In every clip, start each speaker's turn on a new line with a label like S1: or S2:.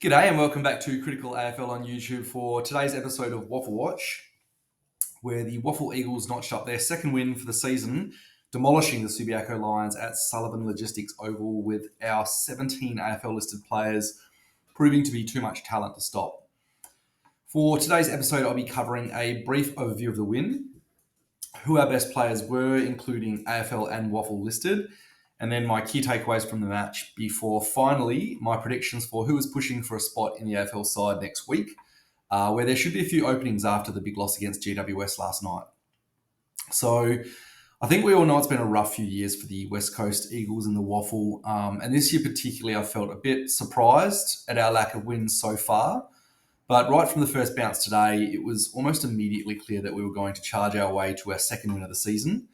S1: G'day and welcome back to Critical AFL on YouTube for today's episode of WAFL Watch, where the WAFL Eagles notched up their second win for the season, demolishing the Subiaco Lions at Sullivan Oval with our 17 AFL listed players proving to be too much talent to stop. For today's episode, I'll be covering a brief overview of the win, who our best players were, including AFL and WAFL listed, and then my key takeaways from the match before finally my predictions for who is pushing for a spot in the AFL side next week, where there should be a few openings after the big loss against GWS last night. So I think we all know it's been a rough few years for the West Coast Eagles and the WAFL, and this year particularly I felt a bit surprised at our lack of wins so far. But right from the first bounce today, it was almost immediately clear that we were going to charge our way to our second win of the season.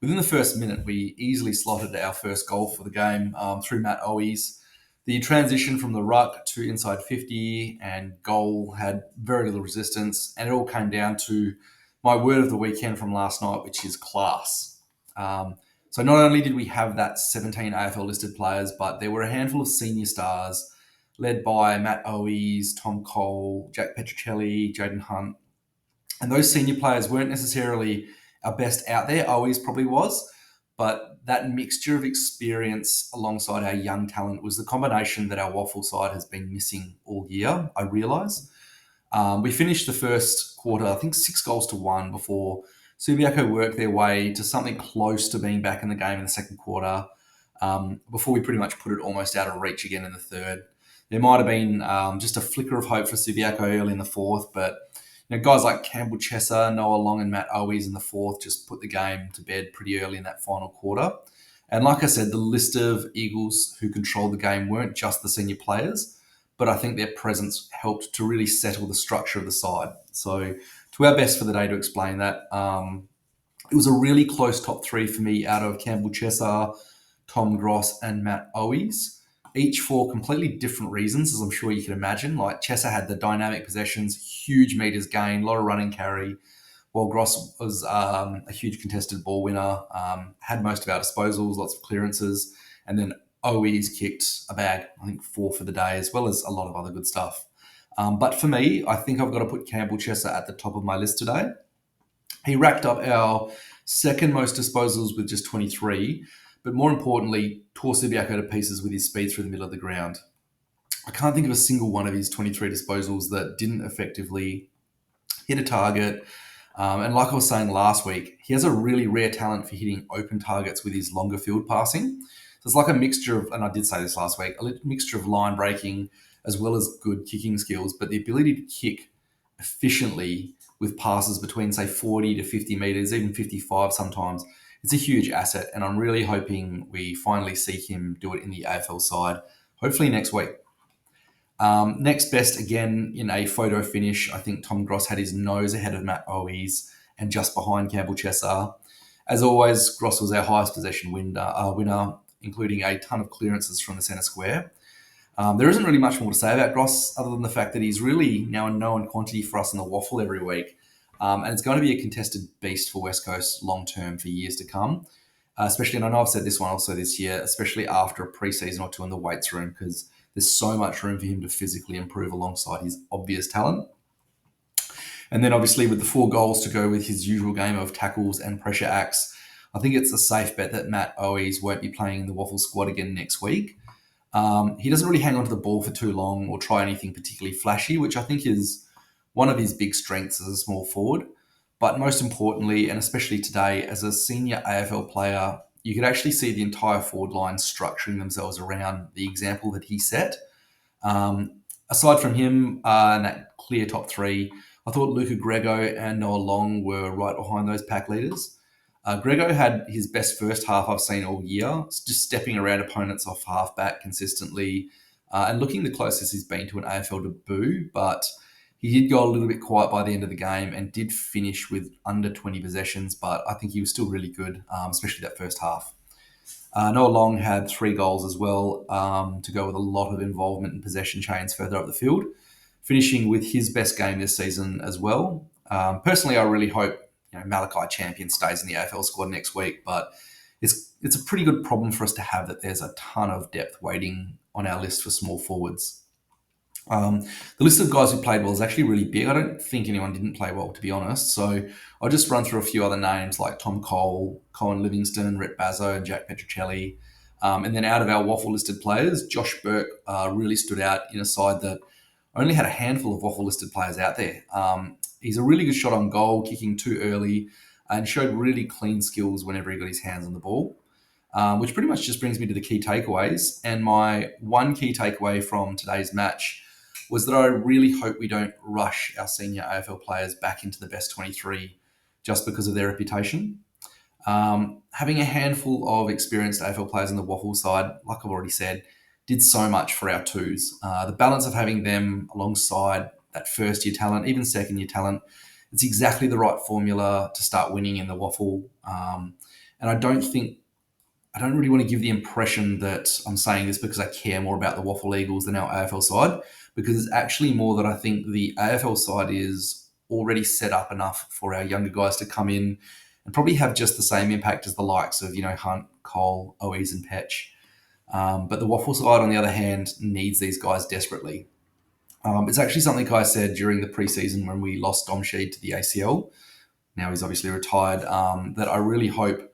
S1: Within the first minute, we easily slotted our first goal for the game through Matt Owies. The transition from the ruck to inside 50 and goal had very little resistance, and it all came down to my word of the weekend from last night, which is class. So not only did we have that 17 AFL listed players, but there were a handful of senior stars led by Matt Owies, Tom Cole, Jack Petruccelli, Jaden Hunt. And those senior players weren't necessarily our best out there. Owies probably was, but that mixture of experience alongside our young talent was the combination that our WAFL side has been missing all year, I realise. We finished the first quarter, I think 6-1 before Subiaco worked their way to something close to being back in the game in the second quarter, before we pretty much put it almost out of reach again in the third. There might have been just a flicker of hope for Subiaco early in the fourth, but guys like Campbell Chesser, Noah Long and Matt Owies in the fourth just put the game to bed pretty early in that final quarter. And like I said, the list of Eagles who controlled the game weren't just the senior players, but I think their presence helped to really settle the structure of the side. So to our best for the day to explain that, it was a really close top three for me out of Campbell Chesser, Tom Gross and Matt Owies, each for completely different reasons, as I'm sure you can imagine. Like Chesser had the dynamic possessions, huge meters gained, a lot of running carry, while Gross was a huge contested ball winner, had most of our disposals, lots of clearances, and then Owies kicked a bag, I think 4 for the day, as well as a lot of other good stuff. But for me, I think I've got to put Campbell Chesser at the top of my list today. He racked up our second most disposals with just 23, but more importantly, tore Subiaco to pieces with his speed through the middle of the ground. I can't think of a single one of his 23 disposals that didn't effectively hit a target. And like I was saying last week, he has a really rare talent for hitting open targets with his longer field passing. So it's like a mixture of, and I did say this last week, a mixture of line breaking as well as good kicking skills, but the ability to kick efficiently with passes between, say, 40 to 50 metres, even 55 sometimes, it's a huge asset, and I'm really hoping we finally see him do it in the AFL side, hopefully next week. Next best, again, in a photo finish, I think Tom Gross had his nose ahead of Matt Owies and just behind Campbell Chesser. As always, Gross was our highest possession winner, including a ton of clearances from the centre square. There isn't really much more to say about Gross other than the fact that he's really now a known quantity for us in the WAFL every week. And it's going to be a contested beast for West Coast long-term for years to come, especially, and I know I've said this one also this year, especially after a pre-season or two in the weights room, because there's so much room for him to physically improve alongside his obvious talent. And then obviously with the 4 goals to go with his usual game of tackles and pressure acts, I think it's a safe bet that Matt Owies won't be playing in the WAFL squad again next week. He doesn't really hang on to the ball for too long or try anything particularly flashy, which I think is one of his big strengths as a small forward. But most importantly, and especially today, as a senior AFL player, you could actually see the entire forward line structuring themselves around the example that he set. Aside from him and that clear top 3, I thought Luca Grego and Noah Long were right behind those pack leaders. Grego had his best first half I've seen all year, just stepping around opponents off halfback consistently and looking the closest he's been to an AFL debut, but he did go a little bit quiet by the end of the game and did finish with under 20 possessions, but I think he was still really good, especially that first half. Noah Long had 3 goals as well, to go with a lot of involvement in possession chains further up the field, finishing with his best game this season as well. Personally, I really hope Malachi Champion stays in the AFL squad next week, but it's a pretty good problem for us to have that there's a ton of depth waiting on our list for small forwards. Um, the list of guys who played well is actually really big. I don't think anyone didn't play well, to be honest. So I'll just run through a few other names like Tom Cole, Colin Livingston, Rhett Bazzo, and Jack Petrocelli. And then out of our WAFL listed players, Josh Burke really stood out in a side that only had a handful of WAFL listed players out there. He's a really good shot on goal, kicking too early, and showed really clean skills whenever he got his hands on the ball. Which pretty much just brings me to the key takeaways. And my one key takeaway from today's match was that I really hope we don't rush our senior AFL players back into the best 23 just because of their reputation. Having a handful of experienced AFL players on the WAFL side, like I've already said, did so much for our twos. The balance of having them alongside that first year talent, even second year talent, it's exactly the right formula to start winning in the WAFL. And I don't really want to give the impression that I'm saying this because I care more about the WAFL Eagles than our AFL side, because it's actually more that I think the AFL side is already set up enough for our younger guys to come in and probably have just the same impact as the likes of, Hunt, Cole, Owies and Petch. But the WAFL side, on the other hand, needs these guys desperately. It's actually something I said during the preseason when we lost Dom Sheed to the ACL. Now he's obviously retired, that I really hope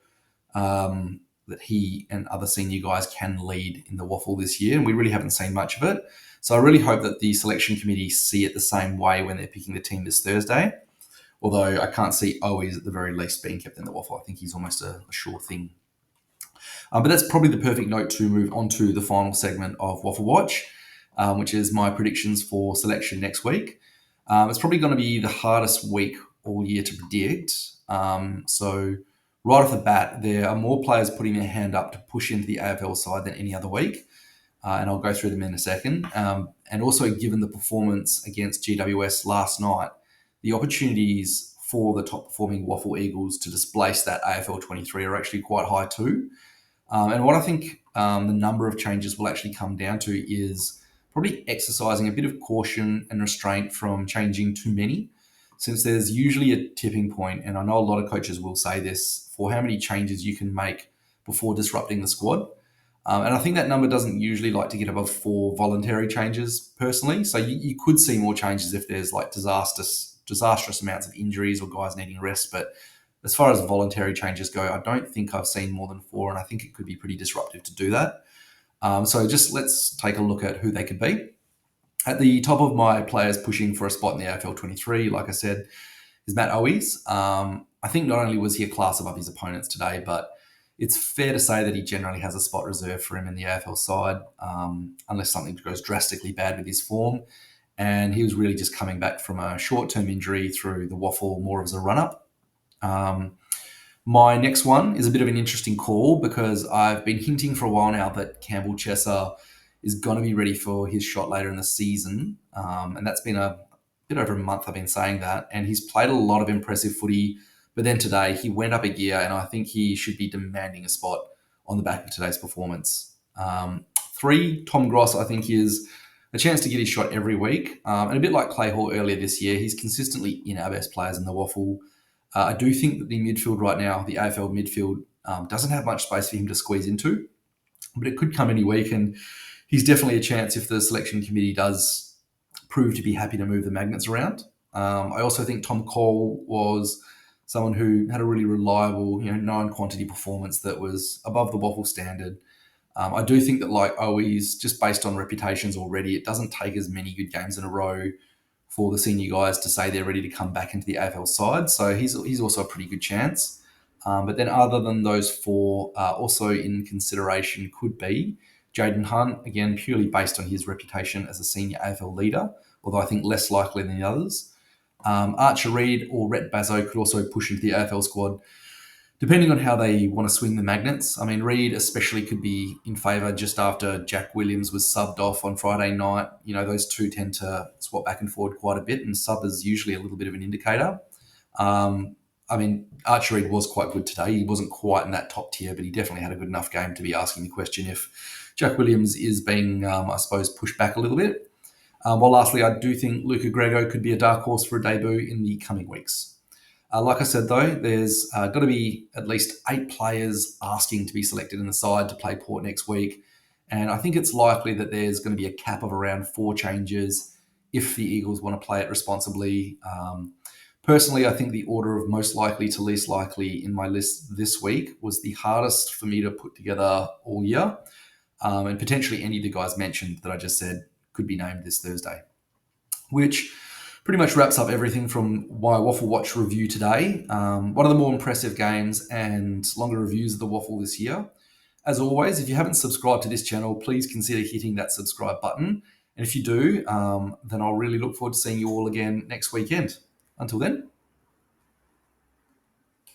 S1: that he and other senior guys can lead in the WAFL this year, and we really haven't seen much of it. So I really hope that the selection committee see it the same way when they're picking the team this Thursday. Although I can't see Owies at the very least being kept in the WAFL. I think he's almost a sure thing. But that's probably the perfect note to move on to the final segment of WAFL Watch, which is my predictions for selection next week. It's probably going to be the hardest week all year to predict. So right off the bat, there are more players putting their hand up to push into the AFL side than any other week. And I'll go through them in a second. And also, given the performance against GWS last night, the opportunities for the top performing WAFL Eagles to displace that AFL 23 are actually quite high too. And what I think the number of changes will actually come down to is probably exercising a bit of caution and restraint from changing too many, since there's usually a tipping point, and I know a lot of coaches will say this, for how many changes you can make before disrupting the squad. And I think that number doesn't usually like to get above 4 voluntary changes personally. So you could see more changes if there's like disastrous amounts of injuries or guys needing rest. But as far as voluntary changes go, I don't think I've seen more than 4, and I think it could be pretty disruptive to do that. So just let's take a look at who they could be. At the top of my players pushing for a spot in the AFL 23, like I said, is Matt Owies. I think not only was he a class above his opponents today, but it's fair to say that he generally has a spot reserved for him in the AFL side, unless something goes drastically bad with his form. And he was really just coming back from a short-term injury through the WAFL more as a run-up. My next one is a bit of an interesting call because I've been hinting for a while now that Campbell Chesser is going to be ready for his shot later in the season. And that's been a bit over a month I've been saying that. And he's played a lot of impressive footy. But then today he went up a gear, and I think he should be demanding a spot on the back of today's performance. 3, Tom Gross, I think, is a chance to get his shot every week. And a bit like Clay Hall earlier this year, he's consistently in our best players in the WAFL. I do think that the midfield right now, the AFL midfield, doesn't have much space for him to squeeze into, but it could come any week, and he's definitely a chance if the selection committee does prove to be happy to move the magnets around. I also think Tom Cole was someone who had a really reliable, known quantity performance that was above the WAFL standard. I do think that, like Owies, just based on reputations already, it doesn't take as many good games in a row for the senior guys to say they're ready to come back into the AFL side. So he's also a pretty good chance. But then other than those 4, also in consideration could be Jaden Hunt, again, purely based on his reputation as a senior AFL leader, although I think less likely than the others. Archer Reid or Rhett Bazzo could also push into the AFL squad, depending on how they want to swing the magnets. I mean, Reid especially could be in favour just after Jack Williams was subbed off on Friday night. Those two tend to swap back and forward quite a bit, and sub is usually a little bit of an indicator. I mean, Archer Reid was quite good today. He wasn't quite in that top tier, but he definitely had a good enough game to be asking the question if Jack Williams is being, I suppose, pushed back a little bit. Well, lastly, I do think Luca Grego could be a dark horse for a debut in the coming weeks. Like I said, though, there's got to be at least 8 players asking to be selected in the side to play Port next week. And I think it's likely that there's going to be a cap of around 4 changes if the Eagles want to play it responsibly. Personally, I think the order of most likely to least likely in my list this week was the hardest for me to put together all year. And potentially any of the guys mentioned that I just said could be named this Thursday, which pretty much wraps up everything from my Waffle Watch review today. One of the more impressive games and longer reviews of the Waffle this year. As always, if you haven't subscribed to this channel, please consider hitting that subscribe button. And if you do, then I'll really look forward to seeing you all again next weekend. Until then,